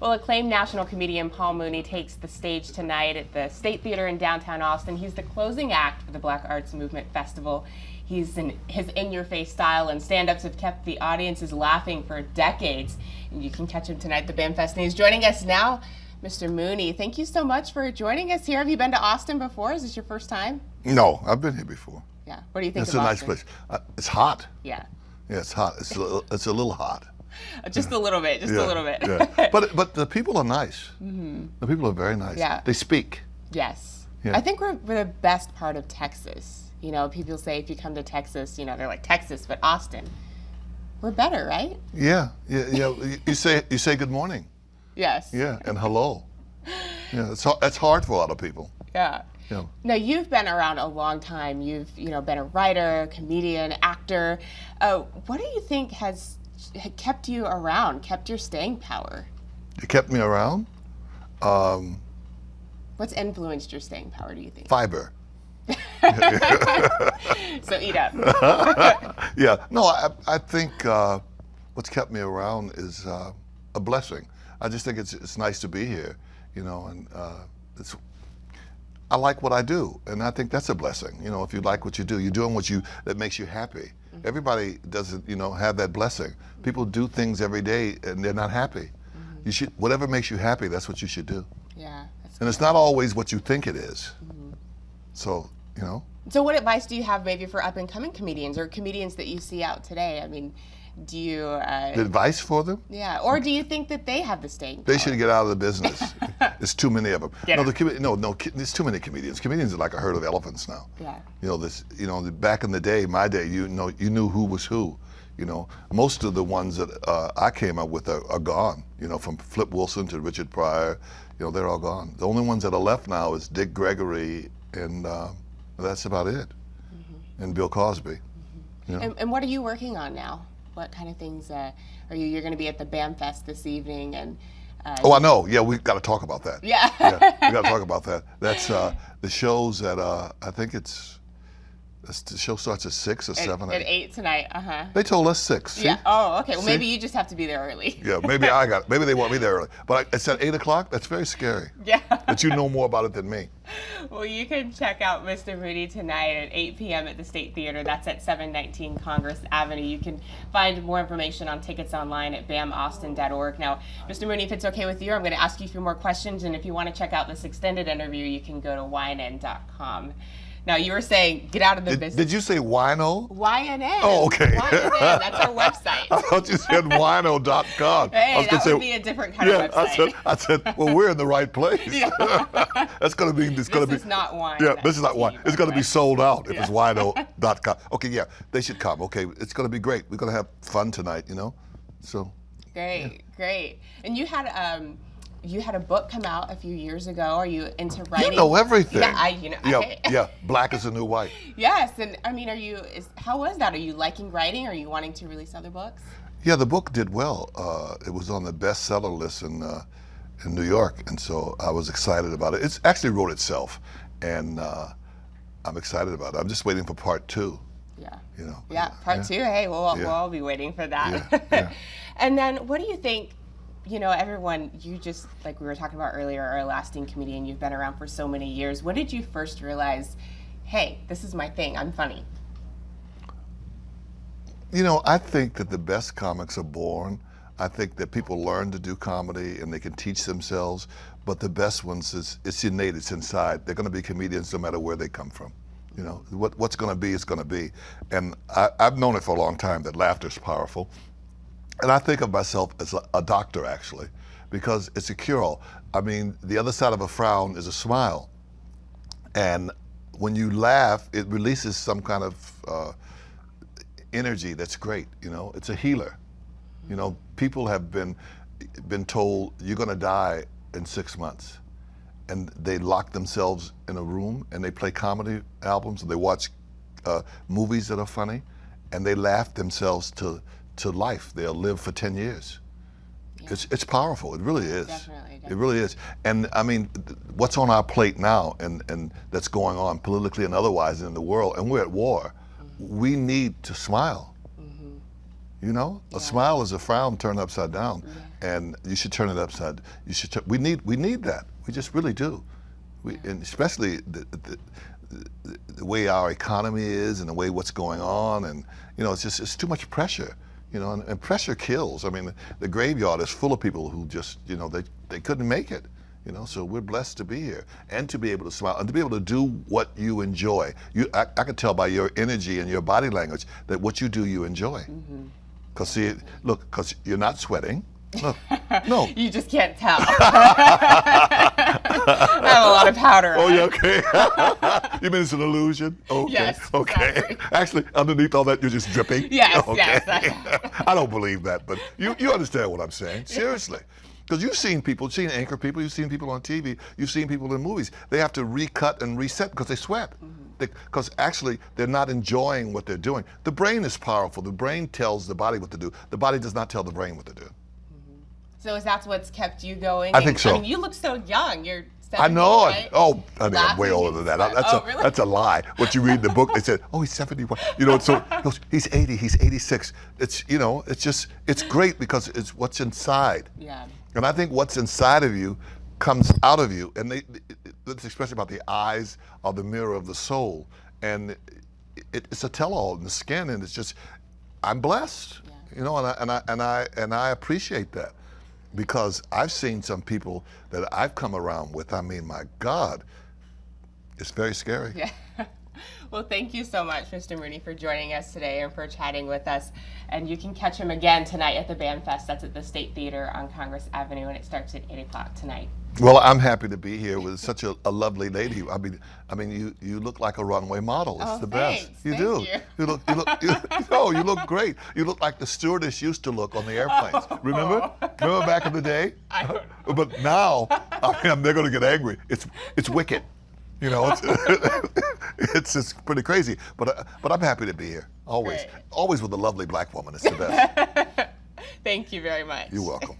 Well, acclaimed national comedian Paul Mooney takes the stage tonight at the State Theater in downtown Austin. He's the closing act for the Black Arts Movement Festival. His in-your-face style and stand-ups have kept the audiences laughing for decades. And you can catch him tonight at the BAM Fest. And he's joining us now. Mr. Mooney, thank you so much for joining us here. Have you been to Austin before? Is this your first time? No, I've been here before. Yeah. What do you think of Austin? It's a nice place. It's hot. Yeah. Yeah, it's hot. It's a little hot. Just a little bit. Just a little bit. Yeah. But the people are nice. Mm-hmm. The people are very nice. Yeah. They speak. Yes. Yeah. I think we're the best part of Texas. You know, people say if you come to Texas, you know, they're like Texas, but Austin, we're better, right? Yeah. You say good morning. Yes. Yeah, and hello. Yeah, that's hard for a lot of people. Yeah. Yeah. Now, you've been around a long time. You've, been a writer, comedian, actor. What do you think has kept you around, kept your staying power? It kept me around. What's influenced your staying power, do you think? Fiber. So eat up. Yeah. No, I think what's kept me around is a blessing. I just think it's nice to be here, and I like what I do, and I think that's a blessing. If you like what you do, you're doing that makes you happy. Mm-hmm. Everybody doesn't, have that blessing. People do things every day and they're not happy. Mm-hmm. You should, whatever makes you happy, that's what you should do. Yeah. And it's not always what you think it is. Mm-hmm. So, So what advice do you have maybe for up and coming comedians or comedians that you see out today? I mean, do you... The advice for them? Yeah, or do you think that they have the staying power? They should get out of the business. There's too many of them. There's too many comedians. Comedians are like a herd of elephants now. Yeah. Back in the day, my day, you knew who was who. Most of the ones that I came up with are gone. From Flip Wilson to Richard Pryor, they're all gone. The only ones that are left now is Dick Gregory, and that's about it. Mm-hmm. And Bill Cosby. Mm-hmm. And what are you working on now? What kind of things are you? You're going to be at the BAM Fest this evening, and I know. Yeah, we've got to talk about that. Yeah, we got to talk about that. That's the shows at I think the show starts at 6 or 7. At 8 tonight. They told us 6. See? Yeah. Oh, okay. Well, maybe you just have to be there early. Yeah, maybe maybe they want me there early. But it's at 8 o'clock. That's very scary. Yeah. That you know more about it than me. Well, you can check out Mr. Mooney tonight at 8 p.m. at the State Theater. That's at 719 Congress Avenue. You can find more information on tickets online at bamaustin.org. Now, Mr. Mooney, if it's okay with you, I'm going to ask you a few more questions. And if you want to check out this extended interview, you can go to ynn.com. Now, you were saying get out of the business. Did you say wino? YNN. Oh, okay. YNN, that's our website. I thought you said wino.com. Hey, that would be a different kind of website. I said, well, we're in the right place. Yeah. That's going to be. This is not wine. Yeah, this is not wine. It's going to be sold out if it's wino.com. Okay, yeah, they should come. Okay, it's going to be great. We're going to have fun tonight, So. Great. And you had a book come out a few years ago. Are you into writing? You know everything. Yeah, Black is the new white. Yes, and I mean, how was that? Are you liking writing? Are you wanting to release other books? Yeah, the book did well. It was on the bestseller list in New York, and so I was excited about it. It's actually wrote itself, and I'm excited about it. I'm just waiting for part 2. Yeah. Yeah, part 2. Hey, we'll all be waiting for that. Yeah. And then, what do you think? Everyone, you just, like we were talking about earlier, are a lasting comedian. You've been around for so many years. When did you first realize, hey, this is my thing, I'm funny? I think that the best comics are born. I think that people learn to do comedy and they can teach themselves, but the best ones, it's innate, it's inside. They're going to be comedians no matter where they come from. What's going to be is going to be. And I've known it for a long time that laughter is powerful. And I think of myself as a doctor, actually, because it's a cure-all. I mean, the other side of a frown is a smile. And when you laugh, it releases some kind of energy that's great, It's a healer. People have been told, you're going to die in 6 months. And they lock themselves in a room, and they play comedy albums, and they watch movies that are funny, and they laugh themselves to life. They'll live for 10 years. Yeah. It's powerful. It really is. Definitely. It really is. And I mean, what's on our plate now and that's going on politically and otherwise in the world, and we're at war, we need to smile. Mm-hmm. A smile is a frown turned upside down. and you should turn it upside. We need that. We just really do. And especially the way our economy is and the way what's going on, and it's too much pressure. And pressure kills. I mean, the graveyard is full of people who just they couldn't make it. So we're blessed to be here and to be able to smile and to be able to do what you enjoy. I can tell by your energy and your body language that what you do you enjoy. Because because you're not sweating. Look, no. You just can't tell. I have a lot of powder on. Oh, yeah, okay. You mean it's an illusion? Okay. Yes, okay. exactly. Actually, underneath all that, you're just dripping? Yes, okay. yes. I don't believe that, but you understand what I'm saying. Seriously. Because you've seen anchor people, you've seen people on TV, you've seen people in movies. They have to recut and reset because they sweat. Because actually, they're not enjoying what they're doing. The brain is powerful. The brain tells the body what to do. The body does not tell the brain what to do. So is that what's kept you going? I think so. I mean, you look so young. You're 70, I know. right? I'm way older than that. Really? That's a lie. What you read in the book, they said, "Oh, he's 71." So he's 80. He's 86. It's great because it's what's inside. Yeah. And I think what's inside of you comes out of you, and it's especially about the eyes are the mirror of the soul, and it's a tell-all in the skin, and it's just, I'm blessed, and I appreciate that. Because I've seen some people that I've come around with. I mean, my God, it's very scary. Yeah. Well, thank you so much, Mr. Mooney, for joining us today and for chatting with us. And you can catch him again tonight at the Band Fest. That's at the State Theater on Congress Avenue, and it starts at 8 o'clock tonight. Well, I'm happy to be here with such a lovely lady. I mean, you look like a runway model. It's the best. Thanks. You Thank do. You look great. You look like the stewardess used to look on the airplanes. Remember? Remember back in the day? I don't know. But now, they're going to get angry. It's wicked. It's just pretty crazy. But I'm happy to be here. Always. Great. Always with a lovely black woman. It's the best. Thank you very much. You're welcome.